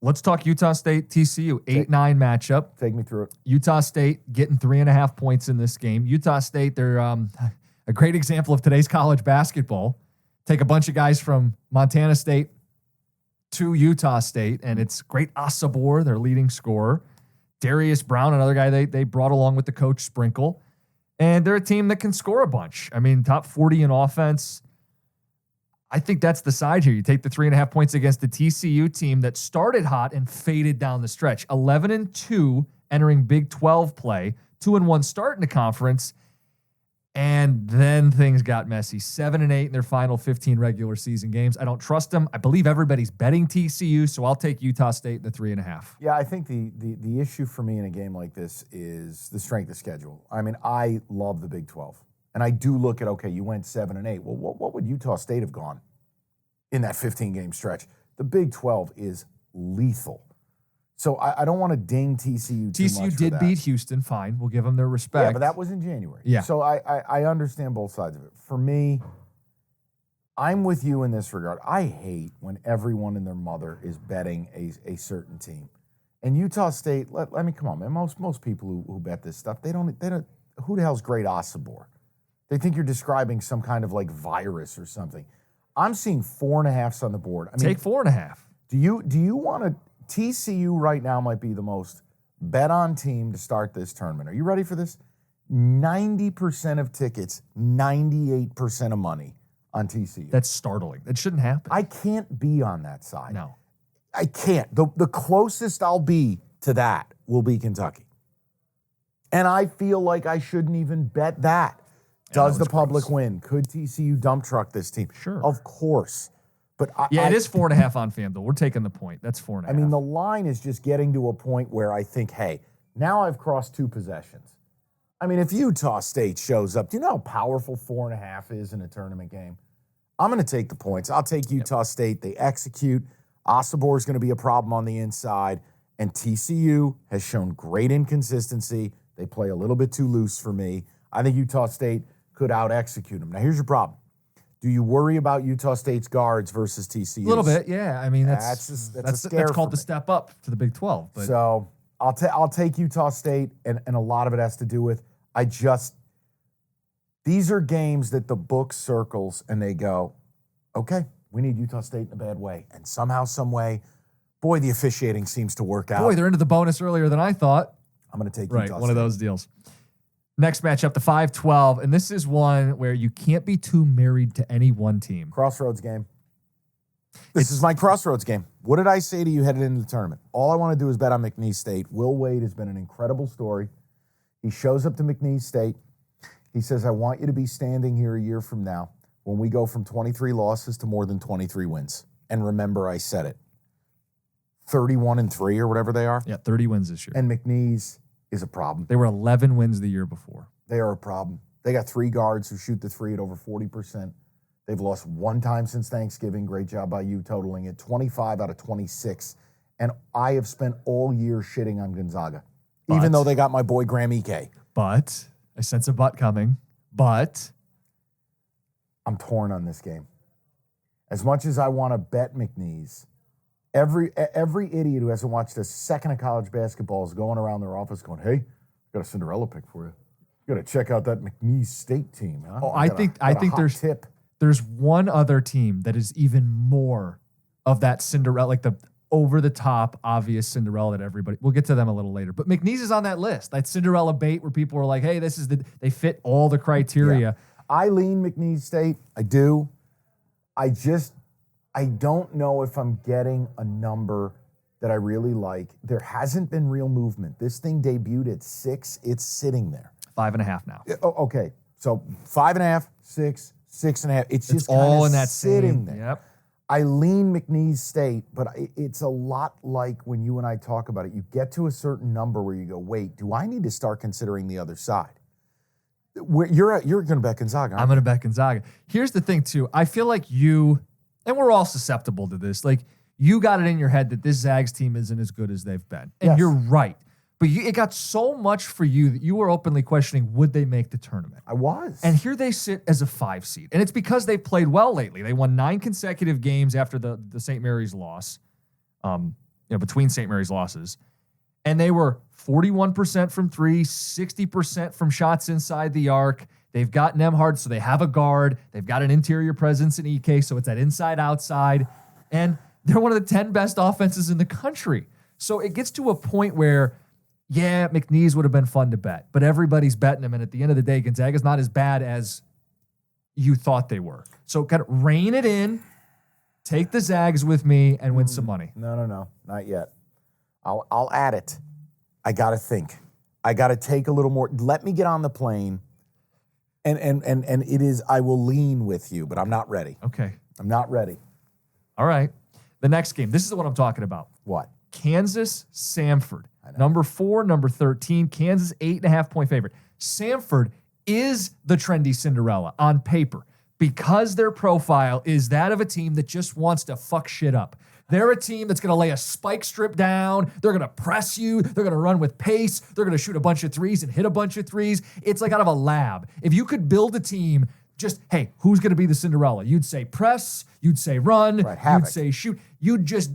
Let's talk Utah State, TCU, 8-9 matchup. Take me through it. Utah State getting 3.5 points in this game. Utah State, they're a great example of today's college basketball. Take a bunch of guys from Montana State to Utah State, and it's great Asabor, their leading scorer. Darius Brown, another guy they brought along with the coach Sprinkle. And they're a team that can score a bunch. I mean, top 40 in offense. I think that's the side here. You take the 3.5 points against the TCU team that started hot and faded down the stretch. 11-2 entering Big 12 play, 2-1 start in the conference, and then things got messy. 7-8 in their final 15 regular season games. I don't trust them. I believe everybody's betting TCU, so I'll take Utah State in the 3.5. Yeah, I think the issue for me in a game like this is the strength of schedule. I mean, I love the Big 12. And I do look at, okay, you went 7-8. Well, what would Utah State have gone in that 15-game stretch? The Big 12 is lethal. So I don't want to ding TCU too much for TCU did that. beat Houston, fine. We'll give them their respect. Yeah, but that was in January. Yeah. So I understand both sides of it. For me, I'm with you in this regard. I hate when everyone and their mother is betting a certain team. And Utah State, let me come on, man. Most people who bet this stuff, they don't. Who the hell's great Asabor? They think you're describing some kind of like virus or something. I'm seeing 4.5s on the board. I mean, take 4.5. Do you want to? TCU right now might be the most bet on team to start this tournament. Are you ready for this? 90% of tickets, 98% of money on TCU. That's startling. That shouldn't happen. I can't be on that side. No. I can't. The closest I'll be to that will be Kentucky. And I feel like I shouldn't even bet that. Does the public win? Could TCU dump truck this team? Sure. Of course. But it is 4.5 on FanDuel. We're taking the point. That's 4.5. I mean, the line is just getting to a point where I think, hey, now I've crossed 2 possessions. I mean, if Utah State shows up, do you know how powerful 4.5 is in a tournament game? I'm going to take the points. I'll take Utah State. They execute. Asabor is going to be a problem on the inside. And TCU has shown great inconsistency. They play a little bit too loose for me. I think Utah State could out-execute them. Now, here's your problem. Do you worry about Utah State's guards versus TCU? A little bit, yeah. I mean, that's a scare that's called for the step up to the Big 12. But. So I'll take Utah State, and a lot of it has to do with these are games that the book circles, and they go, okay, we need Utah State in a bad way. And somehow, some way, boy, the officiating seems to work out. Boy, they're into the bonus earlier than I thought. I'm going to take Utah State. One of those deals. Next matchup, the 5-12, and this is one where you can't be too married to any one team. Crossroads game. This is my crossroads game. What did I say to you headed into the tournament? All I want to do is bet on McNeese State. Will Wade has been an incredible story. He shows up to McNeese State. He says, I want you to be standing here a year from now when we go from 23 losses to more than 23 wins. And remember, I said it. 31-3 or whatever they are. Yeah, 30 wins this year. And McNeese is a problem. They were 11 wins the year before. They are a problem. They got 3 guards who shoot the 3 at over 40%. They've lost 1 time since Thanksgiving. Great job by you totaling it. 25 out of 26. And I have spent all year shitting on Gonzaga, even though they got my boy Graham Ike. But I sense a but coming. But I'm torn on this game. As much as I want to bet McNeese, every idiot who hasn't watched a second of college basketball is going around their office going, hey, I got a Cinderella pick for you. You got to check out that McNeese State team. Huh? Oh, I think there's one other team that is even more of that Cinderella, like the over-the-top, obvious Cinderella that everybody. We'll get to them a little later. But McNeese is on that list. That Cinderella bait where people are like, hey, they fit all the criteria. Yeah. I lean McNeese State. I do. I don't know if I'm getting a number that I really like. There hasn't been real movement. This thing debuted at 6. It's sitting there. 5.5 now. Okay. So 5.5, 6, 6.5. It's just all in that sitting there. Yep. I lean McNeese State, but it's a lot like when you and I talk about it. You get to a certain number where you go, wait, do I need to start considering the other side? You're going to bet Gonzaga. I'm going to bet Gonzaga. Here's the thing, too. I feel like you, and we're all susceptible to this, like you got it in your head that this Zags team isn't as good as they've been. And yes. You're right. But it got so much for you that you were openly questioning, would they make the tournament? I was. And here they sit as a 5 seed. And it's because they played well lately. They won 9 consecutive games after the St. Mary's loss. between St. Mary's losses. And they were 41% from three, 60% from shots inside the arc. They've got Nemhard, so they have a guard. They've got an interior presence in EK, so it's that inside-outside. And they're one of the 10 best offenses in the country. So it gets to a point where, yeah, McNeese would have been fun to bet, but everybody's betting them. And at the end of the day, Gonzaga's not as bad as you thought they were. So kind of rein it in, take the Zags with me, and win some money. No, not yet. I'll add it. I got to think. I got to take a little more. Let me get on the plane. And it is, I will lean with you, but I'm not ready. Okay. I'm not ready. All right. The next game. This is what I'm talking about. What? Kansas, Samford. Number 4, number 13. Kansas, 8.5-point favorite. Samford is the trendy Cinderella on paper because their profile is that of a team that just wants to fuck shit up. They're a team that's going to lay a spike strip down. They're going to press you. They're going to run with pace. They're going to shoot a bunch of threes and hit a bunch of threes. It's like out of a lab. If you could build a team, just, hey, who's going to be the Cinderella? You'd say press. You'd say run. Right, you'd say shoot. You'd just,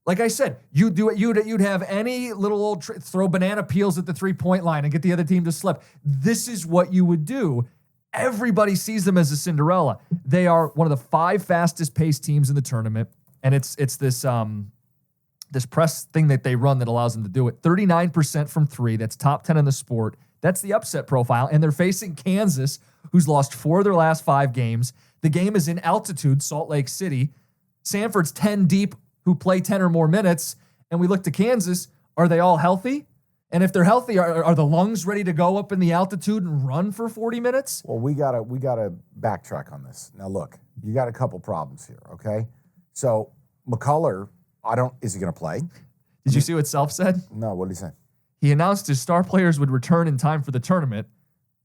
like I said, you'd do it. You'd have any little old throw banana peels at the 3-point line and get the other team to slip. This is what you would do. Everybody sees them as a Cinderella. They are one of the 5 fastest paced teams in the tournament. And it's this this press thing that they run that allows them to do it. 39% from 3. That's top 10 in the sport. That's the upset profile. And they're facing Kansas, who's lost 4 of their last 5 games. The game is in altitude, Salt Lake City. Samford's 10 deep, who play 10 or more minutes. And we look to Kansas. Are they all healthy? And if they're healthy, are the lungs ready to go up in the altitude and run for 40 minutes? Well, we gotta backtrack on this. Now, look, you got a couple problems here, okay? So McCullough, is he going to play? Did you see what Self said? No, what did he say? He announced his star players would return in time for the tournament, ...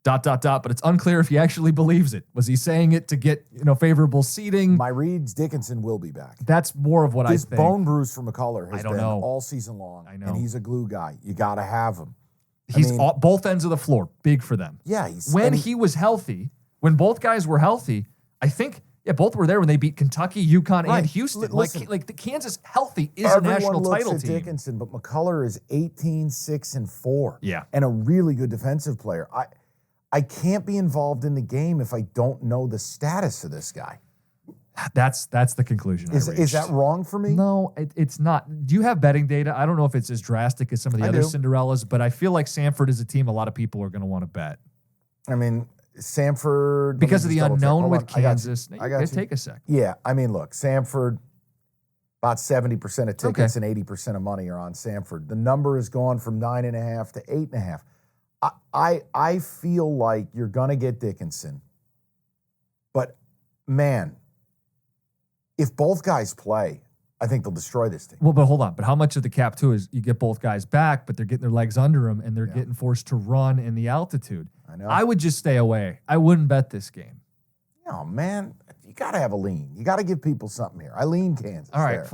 but it's unclear if he actually believes it. Was he saying it to get, favorable seating? My reads Dickinson will be back. That's more of what I think. This bone bruise for McCullough has been know. all season long. I know. And he's a glue guy. You got to have him. He's both ends of the floor, big for them. Yeah. When he was healthy, when both guys were healthy, I think, both were there when they beat Kentucky, UConn, and Houston. Listen, like the Kansas healthy is a national title looks at team. Dickinson, but McCullough is 18, 6, and 4. Yeah. And a really good defensive player. I can't be involved in the game if I don't know the status of this guy. That's the conclusion. Is that wrong for me? No, it's not. Do you have betting data? I don't know if it's as drastic as some of the other Cinderellas, but I feel like Samford is a team a lot of people are going to want to bet. I mean, Samford. Because of the unknown with Kansas. I got you. Take a sec. Yeah, I mean, look, Samford, about 70% of tickets and 80% of money are on Samford. The number has gone from 9.5 to 8.5. I feel like you're going to get Dickinson. But, man, if both guys play, I think they'll destroy this team. Well, but hold on. But how much of the cap, too, is you get both guys back, but they're getting their legs under them, and they're getting forced to run in the altitude. I know. I would just stay away. I wouldn't bet this game. No, man, you got to have a lean. You got to give people something here. I lean Kansas. All right,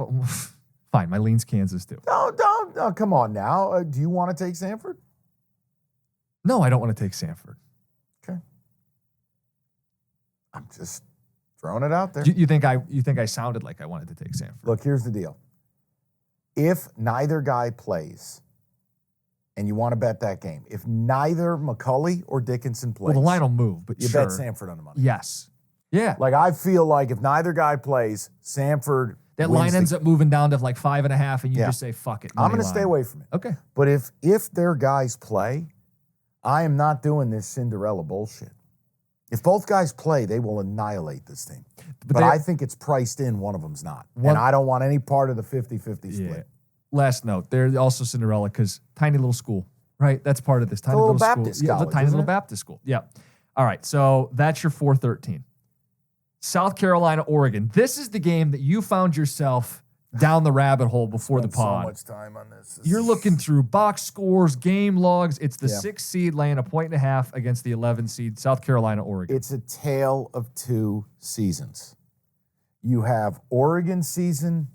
fine. My lean's Kansas, too. No, come on now. Do you want to take Samford? No, I don't want to take Samford. Okay. I'm just throwing it out there. You think I sounded like I wanted to take Samford? Look, here's the deal. If neither guy plays, and you want to bet that game, if neither McCullough or Dickinson plays, well, the line will move, but you bet Samford on the money. Yes. Yeah. Like, I feel like if neither guy plays, Samford that line ends up moving down to like 5.5, and you just say, fuck it. I'm going to stay away from it. Okay. But if their guys play, I am not doing this Cinderella bullshit. If both guys play, they will annihilate this team. But I think it's priced in, one of them's not. And I don't want any part of the 50-50 split. Last note, they're also Cinderella because tiny little school, right? That's part of this. Tiny little school. Baptist college, Yeah, the tiny little Baptist school. Yeah. All right, so that's your 4-13. South Carolina, Oregon. This is the game that you found yourself down the rabbit hole before the pod. So much time on this. You're looking through box scores, game logs. It's the 6 seed laying 1.5 against the 11 seed, South Carolina, Oregon. It's a tale of 2 seasons. You have Oregon season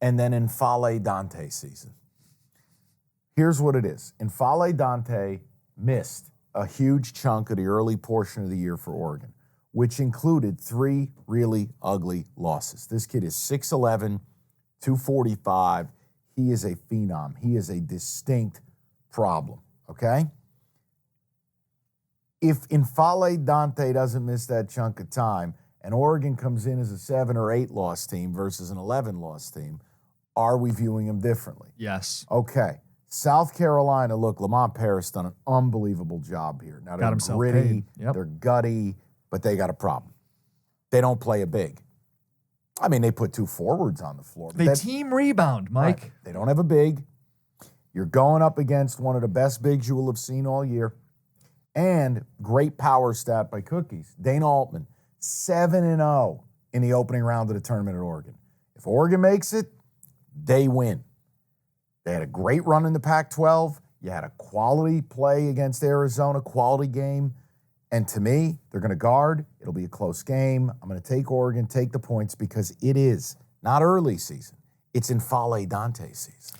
and then Infale Dante season. Here's what it is. Infale Dante missed a huge chunk of the early portion of the year for Oregon, which included 3 really ugly losses. This kid is 6'11", 245. he is a phenom. He is a distinct problem, okay? If Infale Dante doesn't miss that chunk of time and Oregon comes in as a 7 or 8 loss team versus an 11 loss team, are we viewing him differently? Yes. Okay. South Carolina, look, Lamont Paris done an unbelievable job here. Now, they're gritty, they're gutty, but they got a problem. They don't play a big. I mean, they put 2 forwards on the floor. They team rebound, Mike. Right. They don't have a big. You're going up against one of the best bigs you will have seen all year. And great power stat by Cookies. Dana Altman, 7-0 in the opening round of the tournament at Oregon. If Oregon makes it, they win. They had a great run in the Pac-12. You had a quality play against Arizona, quality game. And to me, they're going to guard. It'll be a close game. I'm going to take Oregon, take the points, because it is not early season. It's Infale Dante season.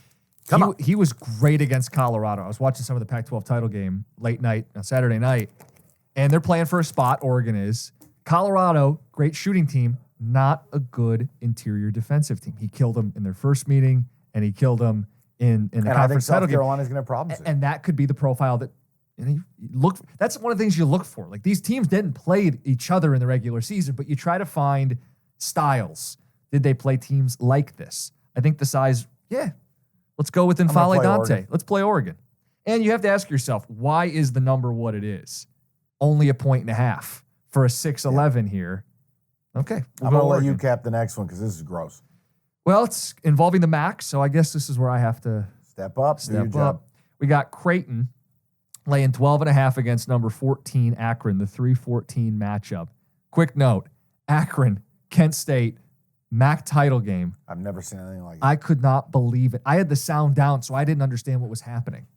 He was great against Colorado. I was watching some of the Pac-12 title game late night on Saturday night, and they're playing for a spot, Oregon is. Colorado, great shooting team, not a good interior defensive team. He killed them in their first meeting, and he killed them in the conference title game. And I think South Carolina's going to have problems. And that could be the profile that that's one of the things you look for. Like, these teams didn't play each other in the regular season, but you try to find styles. Did they play teams like this? I think the size, let's go with Infale Dante. Oregon. Let's play Oregon. And you have to ask yourself, why is the number what it is? Only a 1.5 for a 6'11 here. Okay. I'm going to let you cap the next one because this is gross. Well, it's involving the MAC, so I guess this is where I have to step up. Do your job. We got Creighton laying 12.5 against number 14, Akron, the 3-14 matchup. Quick note, Akron, Kent State, MAC title game. I've never seen anything like it. I could not believe it. I had the sound down, so I didn't understand what was happening.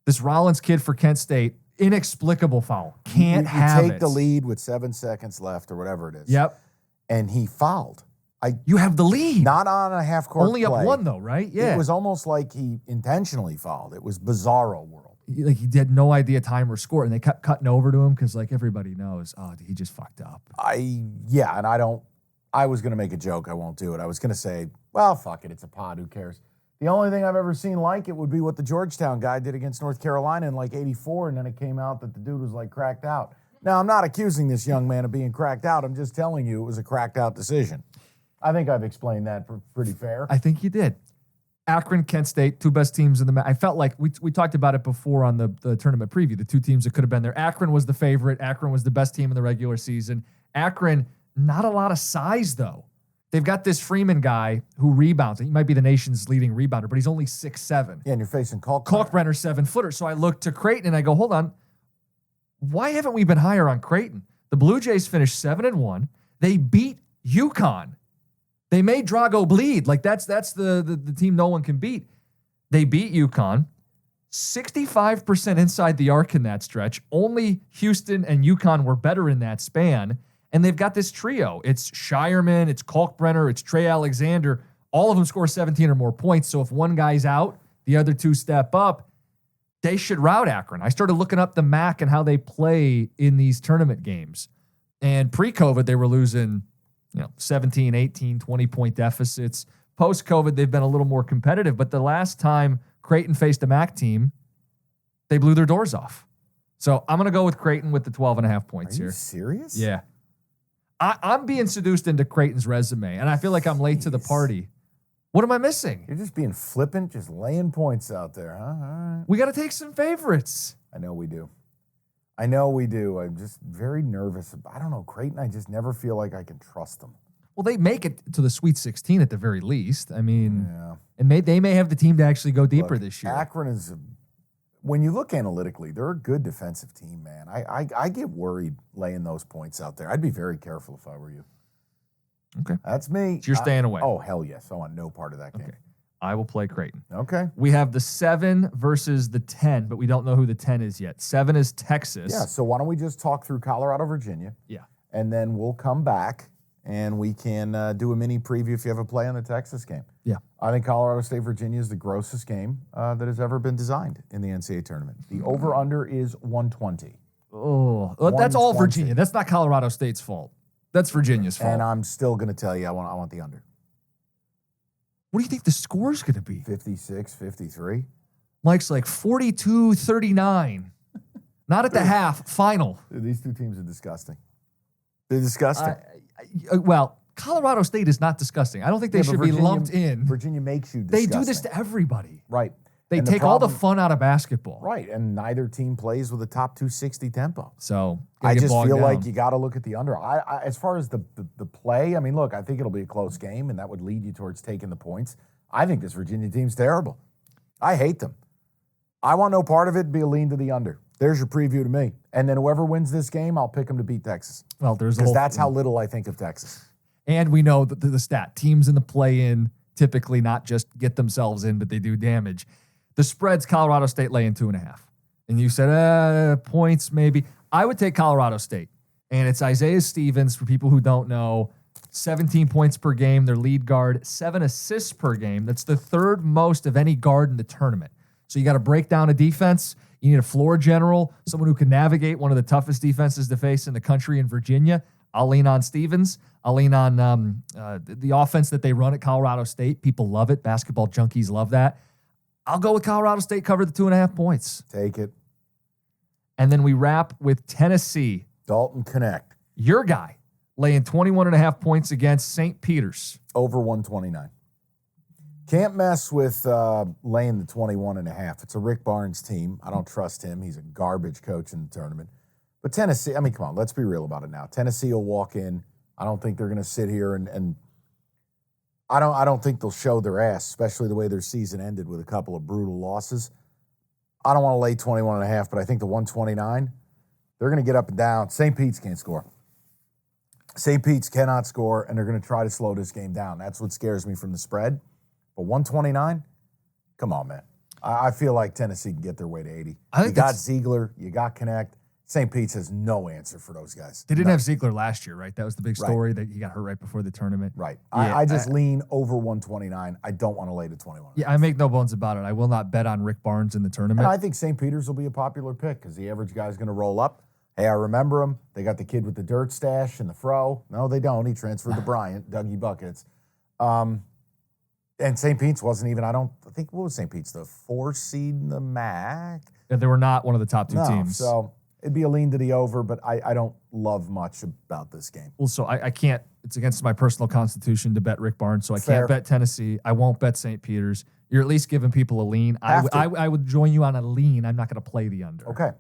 This Rollins kid for Kent State, inexplicable foul. Can't have it. You take the lead with 7 seconds left or whatever it is. Yep. And he fouled. You have the lead. Not on a half-court Only play. up 1, though, right? Yeah. It was almost like he intentionally fouled. It was bizarro world. Like, he had no idea time or score, and they kept cutting over to him because, like, everybody knows, he just fucked up. And I was going to make a joke. I won't do it. I was going to say, well, fuck it. It's a pod. Who cares? The only thing I've ever seen like it would be what the Georgetown guy did against North Carolina in like 84, and then it came out that the dude was like cracked out. Now, I'm not accusing this young man of being cracked out. I'm just telling you it was a cracked out decision. I think I've explained that pretty fair. I think you did. Akron, Kent State, 2 best teams in the match. I felt like we talked about it before on the tournament preview, the 2 teams that could have been there. Akron was the favorite. Akron was the best team in the regular season. Akron, not a lot of size, though. They've got this Freeman guy who rebounds. He might be the nation's leading rebounder, but he's only 6'7". Yeah, and you're facing Kalkbrenner. 7-footer. So I look to Creighton and I go, hold on. Why haven't we been higher on Creighton? The Blue Jays finished 7-1. They beat UConn. They made Drago bleed. Like, that's the team no one can beat. They beat UConn. 65% inside the arc in that stretch. Only Houston and UConn were better in that span. And they've got this trio. It's Shireman, it's Kalkbrenner, it's Trey Alexander. All of them score 17 or more points. So if one guy's out, the other 2 step up. They should rout Akron. I started looking up the MAC and how they play in these tournament games. And pre-COVID, they were losing 17, 18, 20-point deficits. Post-COVID, they've been a little more competitive. But the last time Creighton faced a MAC team, they blew their doors off. So I'm going to go with Creighton with the 12.5 points here. Are you serious? Yeah. I'm being seduced into Creighton's resume, and I feel like I'm late to the party. What am I missing? You're just being flippant, just laying points out there, huh? All right. We got to take some favorites. I know we do. I'm just very nervous. I don't know, Creighton, I just never feel like I can trust them. Well, they make it to the Sweet 16 at the very least. I mean, and they may have the team to actually go deeper this year. Akron is, when you look analytically, they're a good defensive team, man. I get worried laying those points out there. I'd be very careful if I were you. Okay. That's me. So you're staying away. Oh, hell yes. I want no part of that game. Okay. I will play Creighton. Okay. We have the 7 versus the 10, but we don't know who the 10 is yet. 7 is Texas. Yeah, so why don't we just talk through Colorado, Virginia? Yeah. And then we'll come back and we can do a mini preview if you have a play on the Texas game. Yeah. I think Colorado State, Virginia is the grossest game that has ever been designed in the NCAA tournament. The over-under is 120. Oh, that's all Virginia. That's not Colorado State's fault. That's Virginia's fault. And I'm still going to tell you I want the under. What do you think the score's going to be? 56, 53. Mike's like 42-39. Not at the half, final. Dude, these two teams are disgusting. They're disgusting. Well, Colorado State is not disgusting. I don't think they should be lumped in. Virginia makes you disgusting. They do this to everybody. Right. They And take all the fun out of basketball. Right, and neither team plays with a top 260 tempo. So I just feel like you got to look at the under. As far as the play, I mean, look, I think it'll be a close game, and that would lead you towards taking the points. I think this Virginia team's terrible. I hate them. I want no part of it. Be a lean to the under. There's your preview to me. And then whoever wins this game, I'll pick them to beat Texas. Well, because that's how little I think of Texas. And we know the stat: teams in the play-in typically not just get themselves in, but they do damage. The spread's Colorado State laying 2.5. And you said, points maybe. I would take Colorado State. And it's Isaiah Stevens, for people who don't know, 17 points per game, their lead guard, 7 assists per game. That's the third most of any guard in the tournament. So you got to break down a defense. You need a floor general, someone who can navigate one of the toughest defenses to face in the country in Virginia. I'll lean on Stevens. I'll lean on the offense that they run at Colorado State. People love it. Basketball junkies love that. I'll go with Colorado State, cover the 2.5 points. Take it. And then we wrap with Tennessee. Dalton Connect. Your guy, laying 21.5 points against St. Peter's. Over 129. Can't mess with laying the 21.5. It's a Rick Barnes team. I don't trust him. He's a garbage coach in the tournament. But Tennessee, I mean, come on, let's be real about it now. Tennessee will walk in. I don't think they're going to sit here and I don't think they'll show their ass, especially the way their season ended with a couple of brutal losses. I don't want to lay 21.5, but I think the 129, they're going to get up and down. St. Pete's can't score. St. Pete's cannot score, and they're going to try to slow this game down. That's what scares me from the spread. But 129, come on, man. I feel like Tennessee can get their way to 80. You got Ziegler, you got Connect. St. Pete's has no answer for those guys. They didn't have Ziegler last year, right? That was the big story, that he got hurt right before the tournament. Right. Yeah, I just lean over 129. I don't want to lay to 21. Yeah, I make no bones about it. I will not bet on Rick Barnes in the tournament. And I think St. Peter's will be a popular pick because the average guy's going to roll up. Hey, I remember him. They got the kid with the dirt stash and the fro. No, they don't. He transferred to Bryant, Dougie Buckets. And St. Pete's wasn't even, I think, what was St. Pete's? The 4th seed in the MAC? Yeah, they were not one of the top two teams. So it'd be a lean to the over, but I don't love much about this game. Well, so I can't, it's against my personal constitution to bet Rick Barnes, so I can't bet Tennessee. I won't bet St. Peter's. You're at least giving people a lean. I would join you on a lean. I'm not going to play the under. Okay.